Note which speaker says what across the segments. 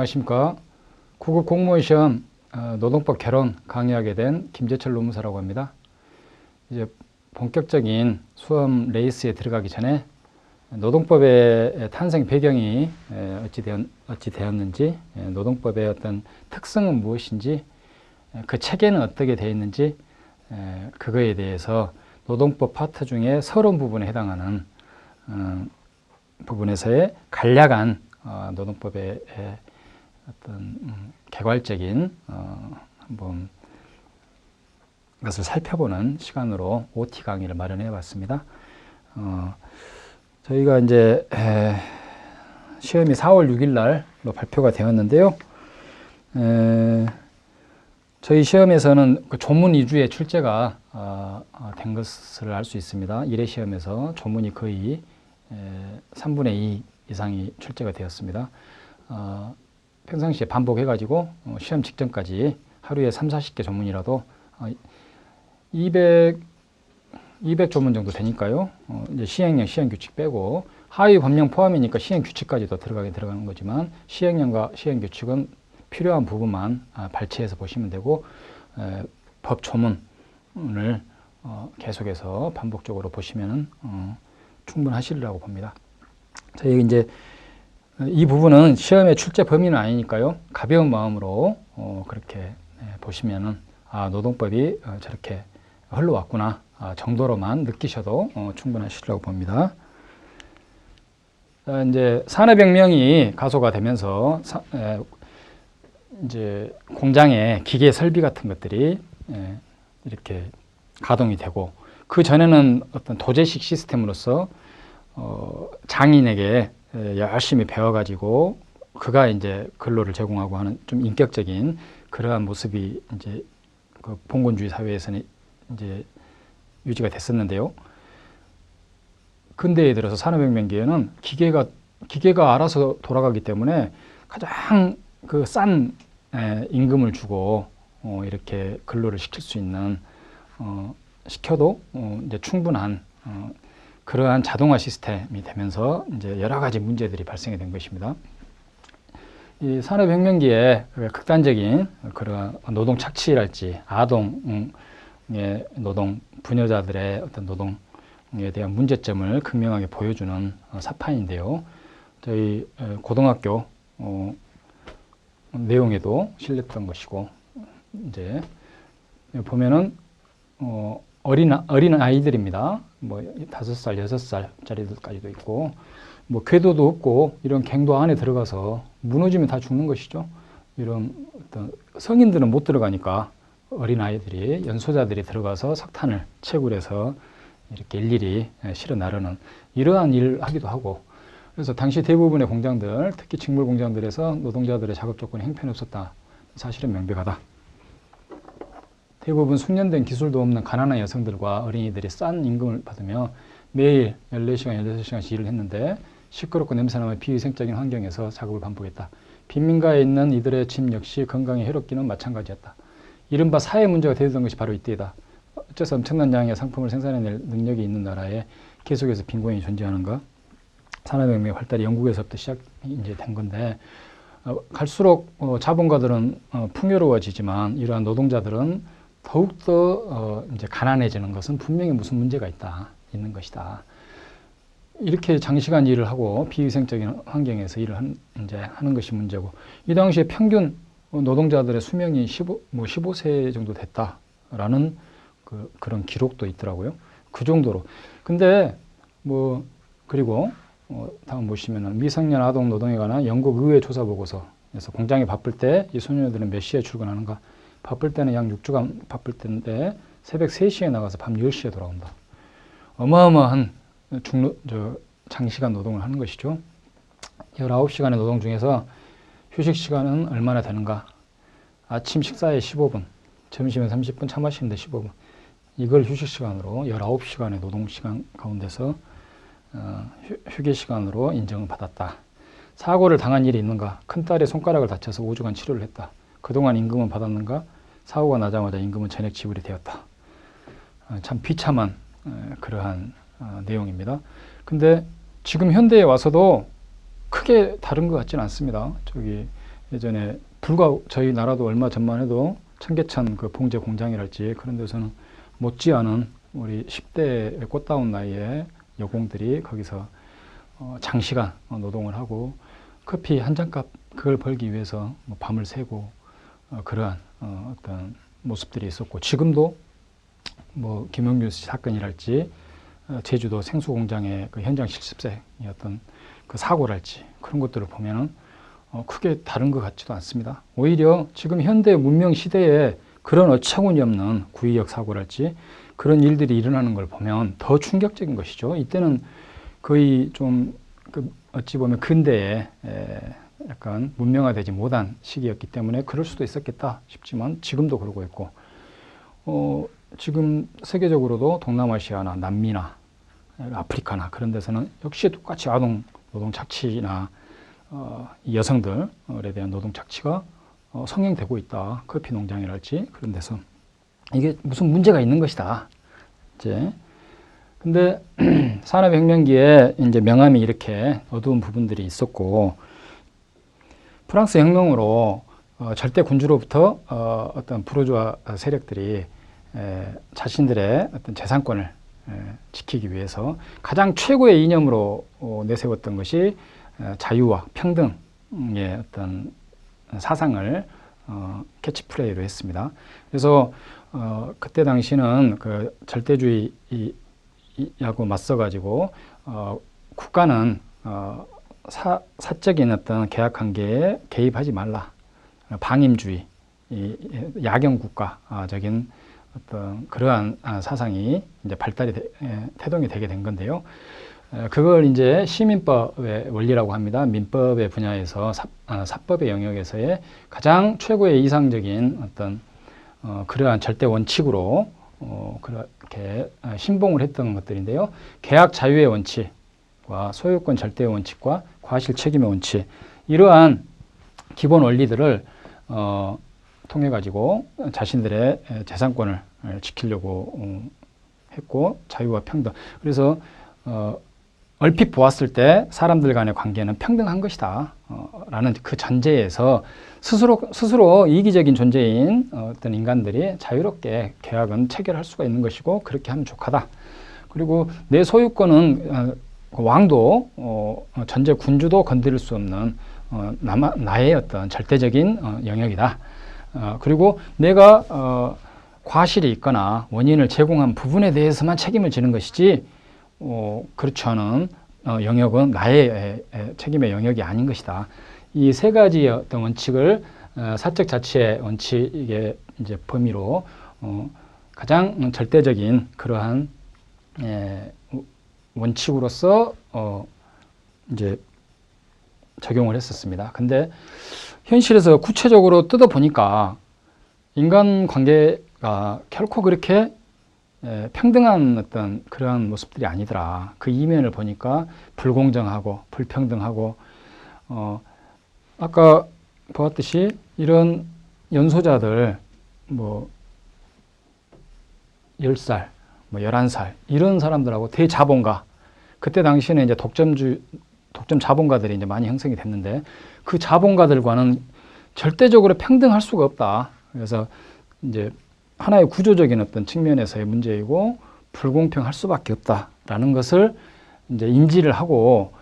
Speaker 1: 안녕하십니까. 9급 공무원 시험 노동법 개론 강의하게 된 김재철 노무사라고 합니다. 이제 본격적인 수험 레이스에 들어가기 전에 노동법의 탄생 배경이 어찌 되었는지, 노동법의 어떤 특성은 무엇인지, 그 체계는 어떻게 되어 있는지, 그거에 대해서 노동법 파트 중에 서론 부분에 해당하는 부분에서의 간략한 노동법의 어떤 개괄적인 한번 것을 살펴보는 시간으로 OT 강의를 마련해 봤습니다. 저희가 이제 시험이 4월 6일 날로 발표가 되었는데요. 저희 시험에서는 그 조문 위주의 출제가 된 것을 알 수 있습니다. 1회 시험에서 조문이 거의 3분의 2 이상이 출제가 되었습니다. 평상시에 반복해가지고 시험 직전까지 하루에 30-40개 조문이라도 200 조문 정도 되니까요. 이제 시행령, 시행규칙 빼고 하위 법령 포함이니까 시행규칙까지도 들어가는 거지만 시행령과 시행규칙은 필요한 부분만 발췌해서 보시면 되고 법 조문을 계속해서 반복적으로 보시면 충분하시리라고 봅니다. 저희 이제 이 부분은 시험의 출제 범위는 아니니까요. 가벼운 마음으로 그렇게 보시면은 노동법이 저렇게 흘러왔구나 정도로만 느끼셔도 충분하시리라고 봅니다. 이제 산업혁명이 가소가 되면서 이제 공장의 기계 설비 같은 것들이 이렇게 가동이 되고, 그 전에는 어떤 도제식 시스템으로서 장인에게 열심히 배워가지고 그가 이제 근로를 제공하고 하는 좀 인격적인 그러한 모습이 이제 그 봉건주의 사회에서는 이제 유지가 됐었는데요. 근대에 들어서 산업혁명기에는 기계가 알아서 돌아가기 때문에 가장 그 싼 임금을 주고 이렇게 근로를 시킬 수 있는 시켜도 이제 충분한 그러한 자동화 시스템이 되면서 이제 여러 가지 문제들이 발생이 된 것입니다. 이 산업혁명기에 극단적인 그런 노동 착취랄지 아동의 노동, 부녀자들의 어떤 노동에 대한 문제점을 극명하게 보여주는 사판인데요. 저희 고등학교 내용에도 실렸던 것이고, 이제 보면은 어린 아이들입니다. 뭐 5살, 6살짜리들까지도 있고, 뭐 궤도도 없고 이런 갱도 안에 들어가서 무너지면 다 죽는 것이죠. 이런 어떤 성인들은 못 들어가니까 어린 아이들이, 연소자들이 들어가서 석탄을 채굴해서 이렇게 일일이 실어 나르는 이러한 일을 하기도 하고, 그래서 당시 대부분의 공장들, 특히 직물 공장들에서 노동자들의 작업 조건이 형편없었다. 사실은 명백하다. 대부분 숙련된 기술도 없는 가난한 여성들과 어린이들이 싼 임금을 받으며 매일 14시간, 16시간씩 일을 했는데 시끄럽고 냄새나며 비위생적인 환경에서 작업을 반복했다. 빈민가에 있는 이들의 짐 역시 건강에 해롭기는 마찬가지였다. 이른바 사회 문제가 되던 것이 바로 이때이다. 어째서 엄청난 양의 상품을 생산해낼 능력이 있는 나라에 계속해서 빈곤이 존재하는가? 산업혁명의 활달이 영국에서부터 시작이 이제 된 건데, 갈수록 자본가들은 풍요로워지지만 이러한 노동자들은 더욱더 이제 가난해지는 것은 분명히 무슨 문제가 있는 것이다. 이렇게 장시간 일을 하고 비위생적인 환경에서 일을 이제 하는 것이 문제고, 이 당시에 평균 노동자들의 수명이 15세 정도 됐다라는 그런 기록도 있더라고요. 그 정도로. 근데 그리고 다음 보시면은 미성년 아동 노동에 관한 영국 의회 조사 보고서에서 공장이 바쁠 때 이 소녀들은 몇 시에 출근하는가? 바쁠 때는 약 6주간 바쁠 때인데 새벽 3시에 나가서 밤 10시에 돌아온다. 어마어마한 장시간 노동을 하는 것이죠. 19시간의 노동 중에서 휴식 시간은 얼마나 되는가? 아침 식사에 15분, 점심에 30분, 차 마시는데 15분. 이걸 휴식 시간으로 19시간의 노동 시간 가운데서 휴게 시간으로 인정을 받았다. 사고를 당한 일이 있는가? 큰딸의 손가락을 다쳐서 5주간 치료를 했다. 그동안 임금은 받았는가? 사고가 나자마자 임금은 전액 지불이 되었다. 참 비참한 그러한 내용입니다. 근데 지금 현대에 와서도 크게 다른 것 같지는 않습니다. 저기 예전에 불과 저희 나라도 얼마 전만 해도 청계천 그 봉제 공장이랄지 그런 데서는 못지않은 우리 10대의 꽃다운 나이에 여공들이 거기서 장시간 노동을 하고 커피 한 잔값 그걸 벌기 위해서 뭐 밤을 새고 그러한 어떤 모습들이 있었고, 지금도 뭐 김용균 씨 사건이랄지 제주도 생수 공장의 그 현장 실습생이었던 그 사고랄지 그런 것들을 보면은 크게 다른 것 같지도 않습니다. 오히려 지금 현대 문명 시대에 그런 어처구니 없는 구의역 사고랄지 그런 일들이 일어나는 걸 보면 더 충격적인 것이죠. 이때는 거의 좀 어찌 보면 근대에 약간 문명화되지 못한 시기였기 때문에 그럴 수도 있었겠다 싶지만 지금도 그러고 있고, 지금 세계적으로도 동남아시아나 남미나 아프리카나 그런 데서는 역시 똑같이 아동 노동 착취나 여성들에 대한 노동 착취가 성행되고 있다. 커피 농장이랄지 그런 데서 이게 무슨 문제가 있는 것이다. 이제 근데 산업혁명기에 이제 명암이 이렇게 어두운 부분들이 있었고, 프랑스 혁명으로 절대 군주로부터 어떤 부르주아 세력들이 자신들의 어떤 재산권을 지키기 위해서 가장 최고의 이념으로 내세웠던 것이 자유와 평등의 어떤 사상을 캐치프레이로 했습니다. 그래서 그때 당시는 그 절대주의하고 맞서가지고 국가는 사적인 어떤 계약 관계에 개입하지 말라, 방임주의, 야경 국가적인 어떤 그러한 사상이 이제 태동이 되게 된 건데요. 그걸 이제 시민법의 원리라고 합니다. 민법의 분야에서 사법의 영역에서의 가장 최고의 이상적인 어떤 그러한 절대 원칙으로 그렇게 신봉을 했던 것들인데요. 계약 자유의 원칙과 소유권 절대의 원칙과 과실 책임의 원칙, 이러한 기본 원리들을 통해 가지고 자신들의 재산권을 지키려고 했고, 자유와 평등. 그래서 얼핏 보았을 때 사람들 간의 관계는 평등한 것이다 라는 그 전제에서 스스로 이기적인 존재인 어떤 인간들이 자유롭게 계약은 체결할 수가 있는 것이고, 그렇게 하면 족하다. 그리고 내 소유권은 왕도 전제 군주도 건드릴 수 없는 나의 어떤 절대적인 영역이다. 그리고 내가 과실이 있거나 원인을 제공한 부분에 대해서만 책임을 지는 것이지 그렇지 않은 영역은 나의 책임의 영역이 아닌 것이다. 이 세 가지 어떤 원칙을 사적 자치의 원칙의 이제 범위로 가장 절대적인 그러한 원칙으로서 이제 적용을 했었습니다. 근데 현실에서 구체적으로 뜯어보니까 인간관계가 결코 그렇게 평등한 어떤 그러한 모습들이 아니더라. 그 이면을 보니까 불공정하고 불평등하고 아까 보았듯이 이런 연소자들 뭐 10살, 뭐 11살 이런 사람들하고 대자본가, 그때 당시에는 이제 독점 자본가들이 이제 많이 형성이 됐는데 그 자본가들과는 절대적으로 평등할 수가 없다. 그래서 이제 하나의 구조적인 어떤 측면에서의 문제이고 불공평할 수밖에 없다라는 것을 이제 인지를 하고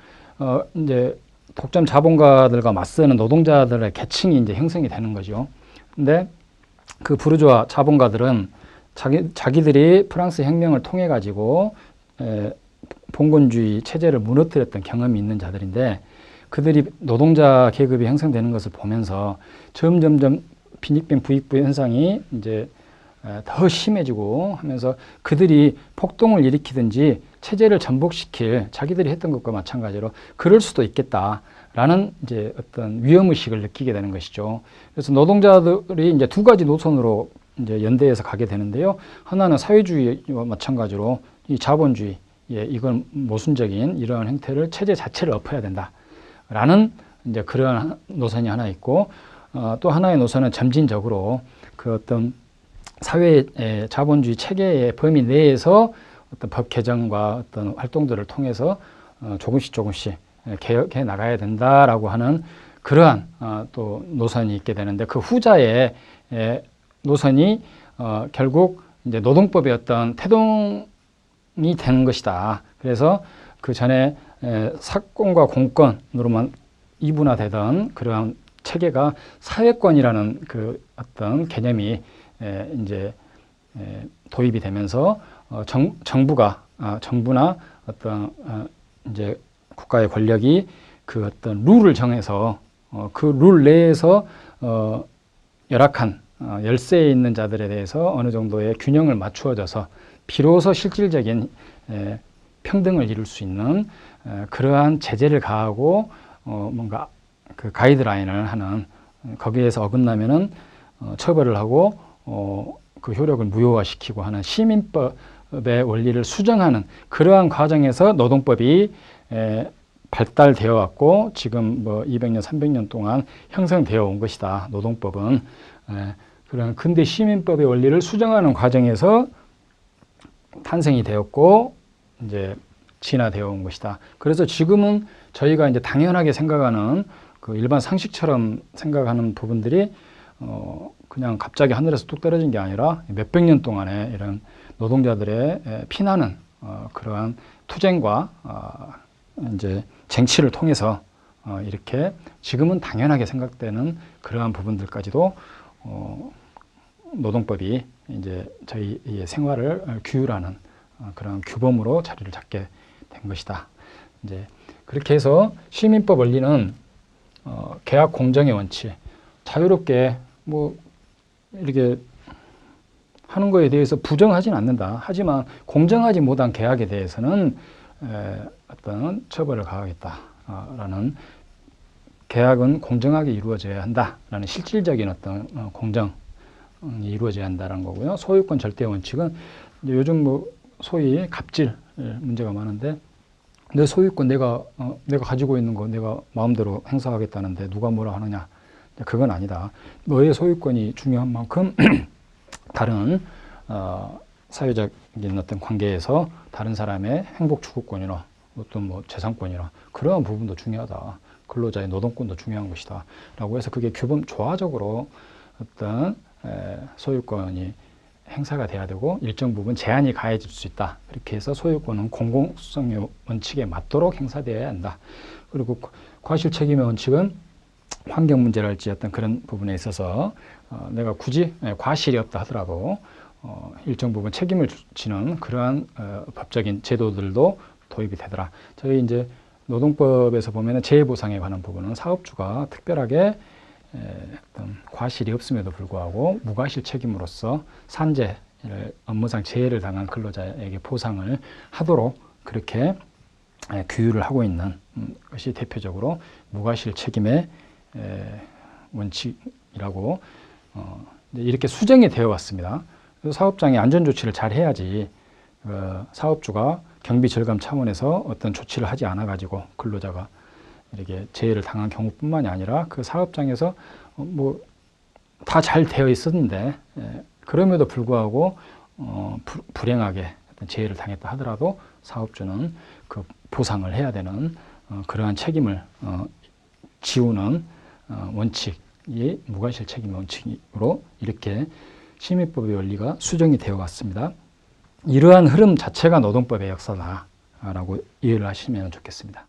Speaker 1: 이제 독점 자본가들과 맞서는 노동자들의 계층이 이제 형성이 되는 거죠. 근데 그 부르주아 자본가들은 자기들이 프랑스 혁명을 통해 가지고 봉건주의 체제를 무너뜨렸던 경험이 있는 자들인데, 그들이 노동자 계급이 형성되는 것을 보면서 점점점 빈익빈 부익부 현상이 이제 더 심해지고 하면서 그들이 폭동을 일으키든지 체제를 전복시킬, 자기들이 했던 것과 마찬가지로 그럴 수도 있겠다라는 이제 어떤 위험의식을 느끼게 되는 것이죠. 그래서 노동자들이 이제 두 가지 노선으로 이제 연대해서 가게 되는데요. 하나는 사회주의와 마찬가지로 이 자본주의, 이건 모순적인 이러한 행태를 체제 자체를 엎어야 된다라는 이제 그러한 노선이 하나 있고, 또 하나의 노선은 점진적으로 그 어떤 사회의 자본주의 체계의 범위 내에서 어떤 법 개정과 어떤 활동들을 통해서 조금씩 개혁해 나가야 된다라고 하는 그러한 또 노선이 있게 되는데 그 후자의 노선이 결국 이제 노동법의 어떤 태동이 되는 것이다. 그래서 그 전에 사권과 공권으로만 이분화되던 그러한 체계가 사회권이라는 그 어떤 개념이 이제 도입이 되면서 정부나 어떤 이제 국가의 권력이 그 어떤 룰을 정해서 그 룰 내에서 열악한 열세에 있는 자들에 대해서 어느 정도의 균형을 맞추어져서 비로소 실질적인 평등을 이룰 수 있는 그러한 제재를 가하고 뭔가 그 가이드라인을 하는 거기에서 어긋나면은 처벌을 하고 그 효력을 무효화시키고 하는 시민법의 원리를 수정하는 그러한 과정에서 노동법이 발달되어 왔고 지금 뭐 200년, 300년 동안 형성되어 온 것이다. 노동법은 그런 근대 시민법의 원리를 수정하는 과정에서 탄생이 되었고 이제 진화되어 온 것이다. 그래서 지금은 저희가 이제 당연하게 생각하는 그 일반 상식처럼 생각하는 부분들이 그냥 갑자기 하늘에서 뚝 떨어진 게 아니라 몇백 년 동안의 이런 노동자들의 피나는 그러한 투쟁과 이제 쟁취를 통해서 이렇게 지금은 당연하게 생각되는 그러한 부분들까지도 노동법이 이제 저희의 생활을 규율하는 그런 규범으로 자리를 잡게 된 것이다. 이제 그렇게 해서 시민법 원리는 계약 공정의 원칙, 자유롭게 뭐 이렇게 하는 거에 대해서 부정하진 않는다. 하지만 공정하지 못한 계약에 대해서는 어떤 처벌을 가하겠다라는 계약은 공정하게 이루어져야 한다라는 실질적인 어떤 공정이 이루어져야 한다는 거고요. 소유권 절대 원칙은 요즘 뭐 소위 갑질 문제가 많은데 내 소유권 내가 가지고 있는 거 내가 마음대로 행사하겠다는데 누가 뭐라 하느냐. 그건 아니다. 너의 소유권이 중요한 만큼 다른 사회적인 어떤 관계에서 다른 사람의 행복 추구권이나 어떤 뭐 재산권이나 그러한 부분도 중요하다. 근로자의 노동권도 중요한 것이다. 라고 해서 그게 규범 조화적으로 어떤 소유권이 행사가 돼야 되고 일정 부분 제한이 가해질 수 있다. 그렇게 해서 소유권은 공공성의 원칙에 맞도록 행사되어야 한다. 그리고 과실책임의 원칙은 환경 문제랄지 어떤 그런 부분에 있어서 내가 굳이 과실이 없다 하더라도 일정 부분 책임을 지는 그러한 법적인 제도들도 도입이 되더라. 저희 이제 노동법에서 보면은 재해보상에 관한 부분은 사업주가 특별하게 어떤 과실이 없음에도 불구하고 무과실 책임으로서 산재를 업무상 재해를 당한 근로자에게 보상을 하도록 그렇게 규율을 하고 있는 것이 대표적으로 무과실 책임의 원칙이라고 이렇게 수정이 되어 왔습니다. 그래서 사업장에 안전조치를 잘 해야지 사업주가 경비 절감 차원에서 어떤 조치를 하지 않아 가지고 근로자가 이렇게 재해를 당한 경우뿐만이 아니라 그 사업장에서 뭐 다 잘 되어 있었는데 그럼에도 불구하고 불행하게 어떤 재해를 당했다 하더라도 사업주는 그 보상을 해야 되는 그러한 책임을 지우는 원칙이 무과실 책임 원칙으로 이렇게 시민법의 원리가 수정이 되어 왔습니다. 이러한 흐름 자체가 노동법의 역사다라고 이해를 하시면 좋겠습니다.